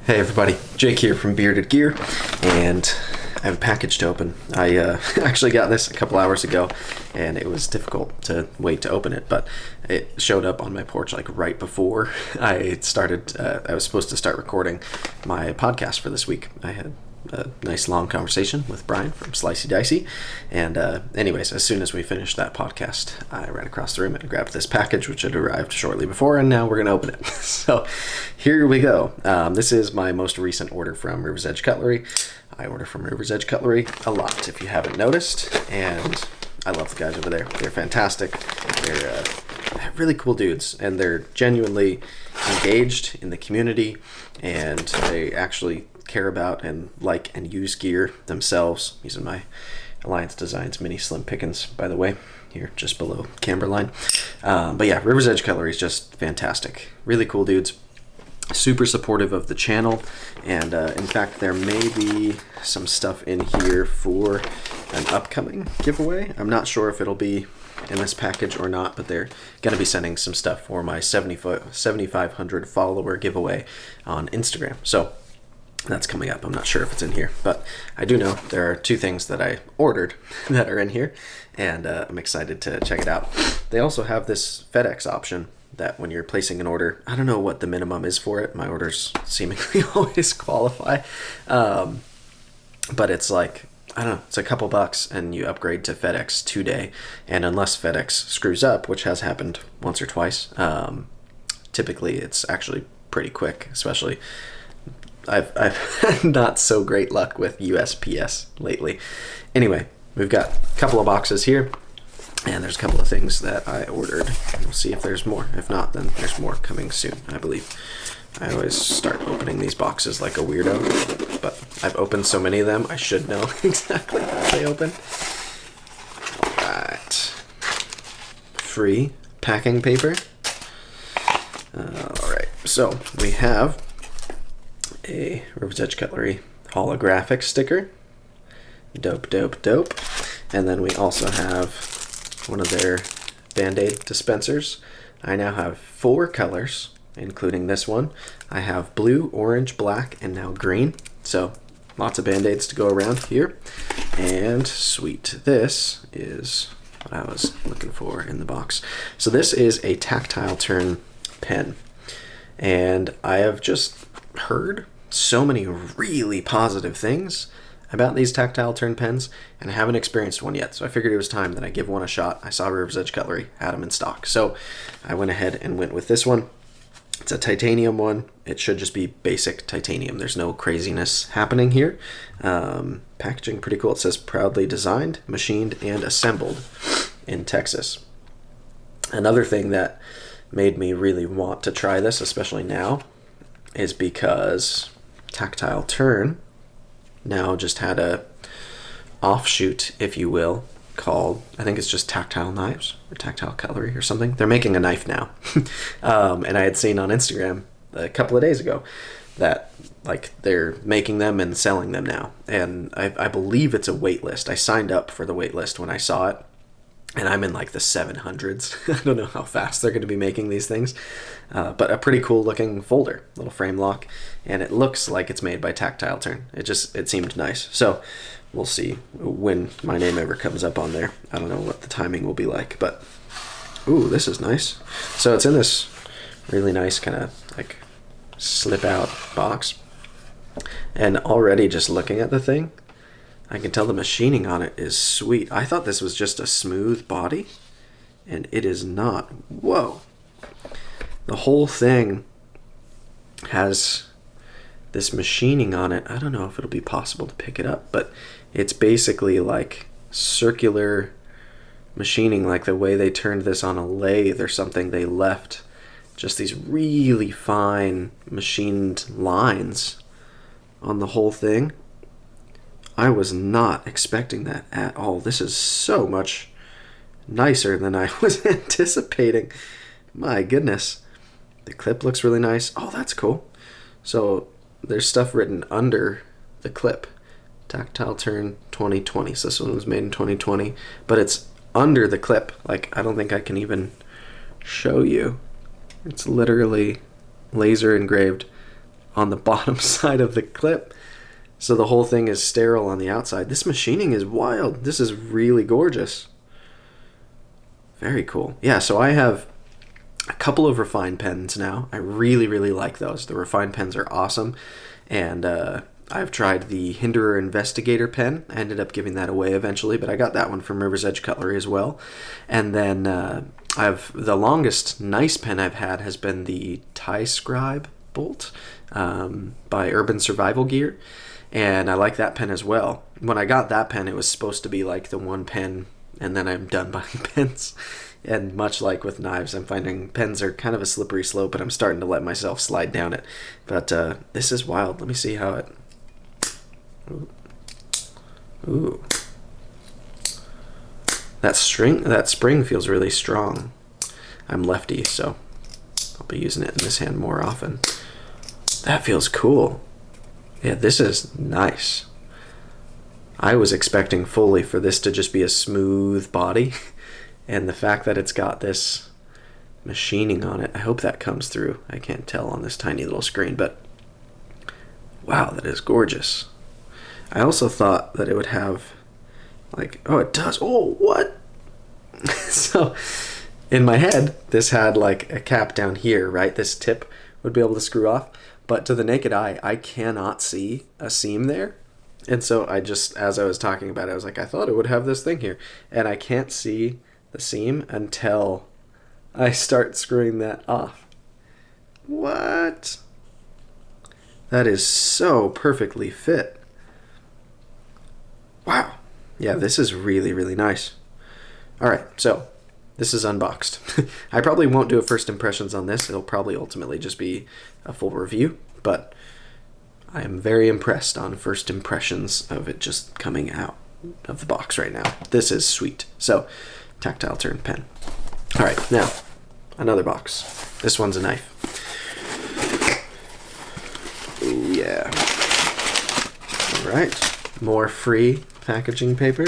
Hey everybody, Jake here from Bearded Gear, and I have a package to open. I actually got this a couple hours ago, and it was difficult to wait to open it, but it showed up on my porch like right before I started. I was supposed to start recording my podcast for this week. I had a nice long conversation with Brian from Slicey Dicey, and anyways, as soon as we finished that podcast, I ran across the room and grabbed this package, which had arrived shortly before, and now we're going to open it. So here we go. This is my most recent order from Rivers Edge Cutlery. I order from Rivers Edge Cutlery a lot, if you haven't noticed, and I love the guys over there. They're fantastic. They're really cool dudes, and they're genuinely engaged in the community, and they actually care about and like and use gear themselves. Using my Alliance Designs mini slim pickins, by the way, here just below camber line. But yeah, Rivers Edge Cutlery is just fantastic. Really cool dudes, super supportive of the channel, and in fact there may be some stuff in here for an upcoming giveaway. I'm not sure if it'll be in this package or not, but they're going to be sending some stuff for my 7,500 follower giveaway on Instagram. So that's coming up. I'm not sure if it's in here, but I do know there are two things that I ordered that are in here, and I'm excited to check it out. They also have this FedEx option that when you're placing an order, I don't know what the minimum is for it. My orders seemingly always qualify, but it's like, I don't know, it's a couple bucks and you upgrade to FedEx today. And unless FedEx screws up, which has happened once or twice, typically it's actually pretty quick, especially I've had not so great luck with USPS lately. Anyway, we've got a couple of boxes here, and there's a couple of things that I ordered. We'll see if there's more. If not, then there's more coming soon, I believe. I always start opening these boxes like a weirdo, but I've opened so many of them, I should know exactly how they open. Alright. Free packing paper. Alright, so we have a Rivers Edge Cutlery holographic sticker. Dope, dope, dope. And then we also have one of their Band-Aid dispensers. I now have 4 colors, including this one. I have blue, orange, black, and now green. So lots of Band-Aids to go around here. And sweet, this is what I was looking for in the box. So this is a Tactile Turn pen. And I have just heard so many really positive things about these Tactile Turn pens, and I haven't experienced one yet, so I figured it was time that I give one a shot. I saw Rivers Edge Cutlery had them in stock, so I went ahead and went with this one. It's a titanium one. It should just be basic titanium. There's no craziness happening here. Packaging pretty cool. It says proudly designed, machined, and assembled in Texas. Another thing that made me really want to try this, especially now, is because Tactile Turn now just had a offshoot, if you will, called, I think it's just Tactile Knives or Tactile Cutlery or something. They're making a knife now. And I had seen on Instagram a couple of days ago that like they're making them and selling them now. And I believe it's a wait list. I signed up for the wait list when I saw it, and I'm in like the 700s. I don't know how fast they're going to be making these things, but a pretty cool looking folder, little frame lock, and it looks like it's made by Tactile Turn. It seemed nice. So we'll see when my name ever comes up on there. I don't know what the timing will be like, but ooh, this is nice. So it's in this really nice kind of like slip out box, and already just looking at the thing, I can tell the machining on it is sweet. I thought this was just a smooth body, and it is not. Whoa. The whole thing has this machining on it. I don't know if it'll be possible to pick it up, but it's basically like circular machining, like the way they turned this on a lathe or something. They left just these really fine machined lines on the whole thing. I was not expecting that at all. This is so much nicer than I was anticipating. My goodness. The clip looks really nice. Oh, that's cool. So there's stuff written under the clip. Tactile Turn 2020. So this one was made in 2020, but it's under the clip. Like, I don't think I can even show you. It's literally laser engraved on the bottom side of the clip, so the whole thing is sterile on the outside. This machining is wild. This is really gorgeous. Very cool. Yeah, so I have a couple of refined pens now. I really, really like those. The refined pens are awesome. And I've tried the Hinderer Investigator pen. I ended up giving that away eventually, but I got that one from Rivers Edge Cutlery as well. And then the longest nice pen I've had has been the Tie Scribe Bolt by Urban Survival Gear. And I like that pen as well. When I got that pen, it was supposed to be like the one pen, and then I'm done buying pens. And much like with knives, I'm finding pens are kind of a slippery slope, and I'm starting to let myself slide down it. But this is wild. Let me see how it... Ooh. That spring feels really strong. I'm lefty, so I'll be using it in this hand more often. That feels cool. Yeah, this is nice. I was expecting fully for this to just be a smooth body, and the fact that it's got this machining on it, I hope that comes through. I can't tell on this tiny little screen, but wow, that is gorgeous. I also thought that it would have, like, oh, it does. Oh, what? So in my head, this had like a cap down here, right? This tip would be able to screw off. But to the naked eye, I cannot see a seam there. And so I just, as I was talking about it, I was like, I thought it would have this thing here. And I can't see the seam until I start screwing that off. What? That is so perfectly fit. Wow. Yeah, this is really, really nice. All right, so this is unboxed. I probably won't do a first impressions on this. It'll probably ultimately just be a full review, but I am very impressed on first impressions of it just coming out of the box right now. This is sweet. So, Tactile Turn pen. All right, now, another box. This one's a knife. Ooh, yeah. All right, more free packaging paper.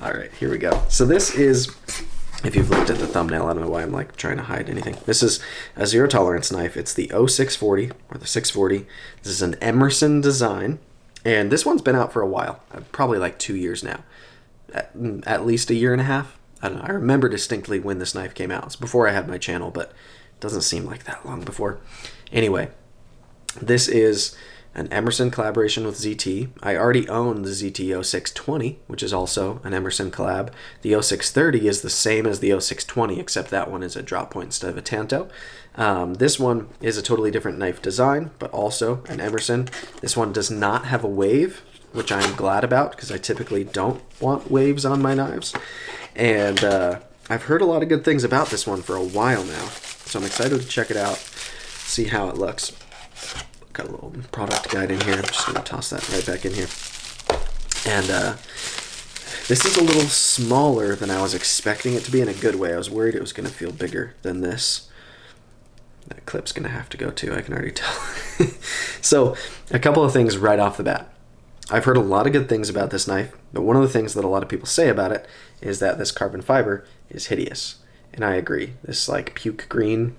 All right, here we go. So this is, if you've looked at the thumbnail, I don't know why I'm like trying to hide anything. This is a zero tolerance knife. It's the 0640 or the 640. This is an Emerson design, and this one's been out for a while, probably like 2 years now, at least a year and a half. I don't know. I remember distinctly when this knife came out. It's before I had my channel, but it doesn't seem like that long before. Anyway, this is an Emerson collaboration with ZT. I already own the ZT 0620, which is also an Emerson collab. The 0630 is the same as the 0620, except that one is a drop point instead of a Tanto. This one is a totally different knife design, but also an Emerson. This one does not have a wave, which I'm glad about, because I typically don't want waves on my knives. And I've heard a lot of good things about this one for a while now, so I'm excited to check it out, see how it looks. Got a little product guide in here. I'm just going to toss that right back in here. And this is a little smaller than I was expecting it to be in a good way. I was worried it was going to feel bigger than this. That clip's going to have to go too, I can already tell. So, a couple of things right off the bat. I've heard a lot of good things about this knife, but one of the things that a lot of people say about it is that this carbon fiber is hideous. And I agree. This like puke green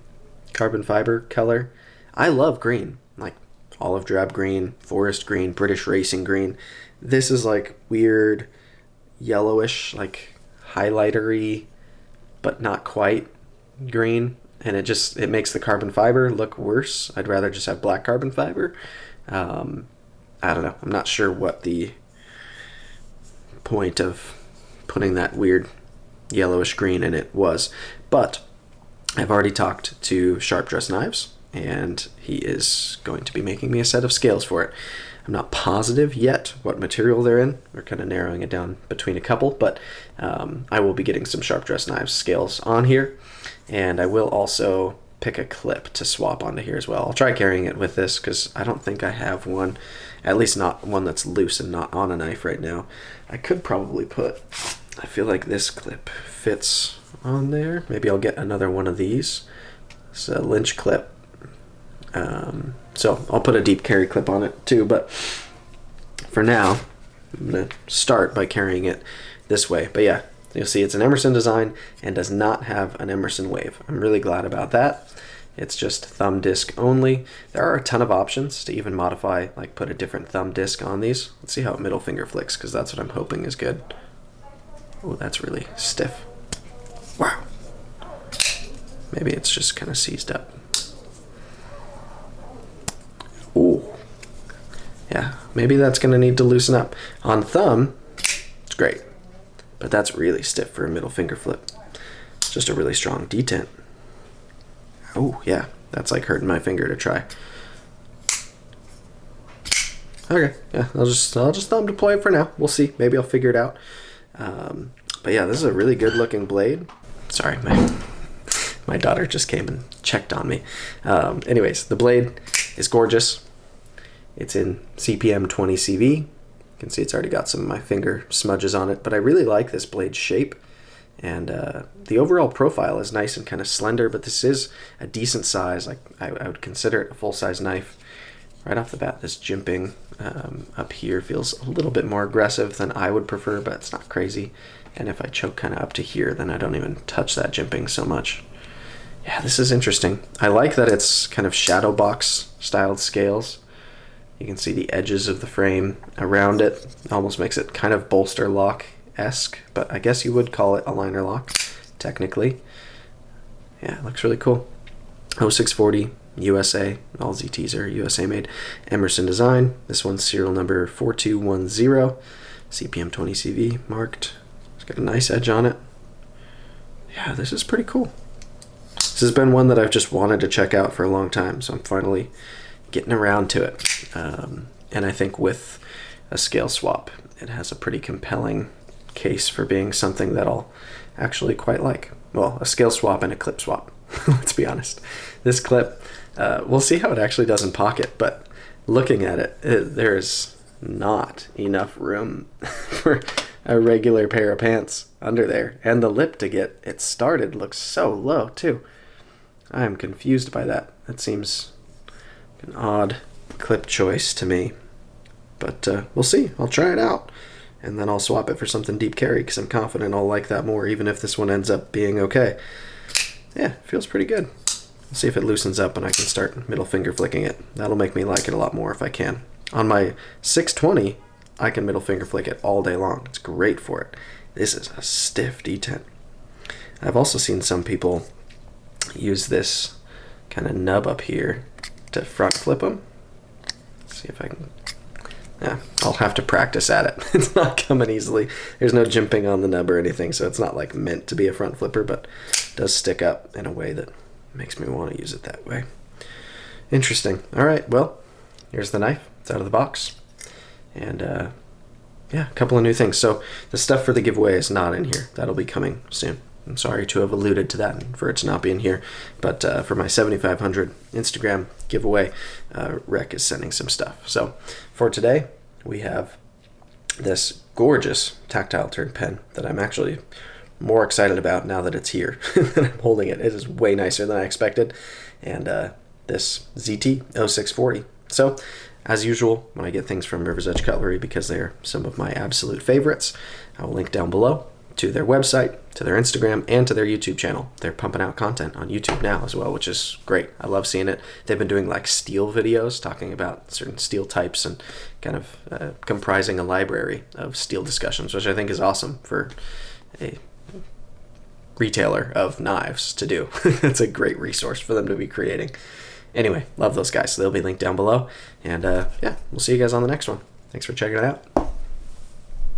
carbon fiber color. I love green. Like olive drab green, forest green, British racing green. This is like weird yellowish, like highlightery, but not quite green. And it makes the carbon fiber look worse. I'd rather just have black carbon fiber. I don't know. I'm not sure what the point of putting that weird yellowish green in it was. But I've already talked to Sharp Dress Knives, and he is going to be making me a set of scales for it. I'm not positive yet what material they're in. We're kind of narrowing it down between a couple, but I will be getting some Sharp Dress Knives scales on here, and I will also pick a clip to swap onto here as well. I'll try carrying it with this because I don't think I have one, at least not one that's loose and not on a knife right now. I could probably I feel like this clip fits on there. Maybe I'll get another one of these. It's a Lynch clip. So I'll put a deep carry clip on it too, but for now I'm going to start by carrying it this way. But yeah, you'll see it's an Emerson design and does not have an Emerson wave. I'm really glad about that, It's just thumb disc only. There are a ton of options to even modify, like put a different thumb disc on these. Let's see how it middle finger flicks, because that's what I'm hoping is good. Oh, that's really stiff. Wow. Maybe it's just kind of seized up. Ooh. Yeah, maybe that's going to need to loosen up. On thumb, it's great, but that's really stiff for a middle finger flip. It's just a really strong detent. Oh yeah, that's like hurting my finger to try. Okay, yeah, I'll just thumb deploy it for now. We'll see. Maybe I'll figure it out. But yeah, this is a really good looking blade. Sorry, my daughter just came and checked on me. Anyways, the blade is gorgeous. It's in CPM 20 CV. You can see it's already got some of my finger smudges on it, but I really like this blade shape. And the overall profile is nice and kind of slender, but this is a decent size. Like I would consider it a full-size knife. Right off the bat, this jimping up here feels a little bit more aggressive than I would prefer, but it's not crazy. And if I choke kind of up to here, then I don't even touch that jimping so much. Yeah, this is interesting. I like that it's kind of shadow box styled scales. You can see the edges of the frame around it. Almost makes it kind of bolster lock-esque, but I guess you would call it a liner lock, technically. Yeah, it looks really cool. 0640 USA, all ZTs are USA made. Emerson design. This one's serial number 4210, CPM 20 CV marked. It's got a nice edge on it. Yeah, this is pretty cool. This has been one that I've just wanted to check out for a long time, so I'm finally getting around to it. And I think with a scale swap, it has a pretty compelling case for being something that I'll actually quite like. Well, a scale swap and a clip swap. Let's be honest. This clip, we'll see how it actually does in pocket, but looking at it, there's not enough room for a regular pair of pants under there. And the lip to get it started looks so low too. I am confused by that. That seems an odd clip choice to me, but we'll see. I'll try it out, and then I'll swap it for something deep carry because I'm confident I'll like that more, even if this one ends up being okay. Yeah, feels pretty good. We'll see if it loosens up and I can start middle finger flicking it. That'll make me like it a lot more if I can. On my 620, I can middle finger flick it all day long. It's great for it. This is a stiff detent. I've also seen some people use this kind of nub up here to front flip them. Let's see if I can. Yeah, I'll have to practice at it. It's not coming easily. There's no jimping on the nub or anything, so it's not like meant to be a front flipper, but it does stick up in a way that makes me want to use it that way. Interesting. All right, well, here's the knife. It's out of the box. And yeah, a couple of new things. So the stuff for the giveaway is not in here. That'll be coming soon. I'm sorry to have alluded to that and for it to not be in here, but for my 7,500 Instagram giveaway, Rec is sending some stuff. So for today, we have this gorgeous Tactile Turn pen that I'm actually more excited about now that it's here and I'm holding it. It is way nicer than I expected. And this ZT 0640. So as usual, when I get things from Rivers Edge Cutlery, because they're some of my absolute favorites, I will link down below to their website, to their Instagram, and to their YouTube channel. They're pumping out content on YouTube now as well, which is great. I love seeing it. They've been doing like steel videos, talking about certain steel types and kind of comprising a library of steel discussions, which I think is awesome for a retailer of knives to do. It's a great resource for them to be creating. Anyway, love those guys. So they'll be linked down below. And yeah, we'll see you guys on the next one. Thanks for checking it out.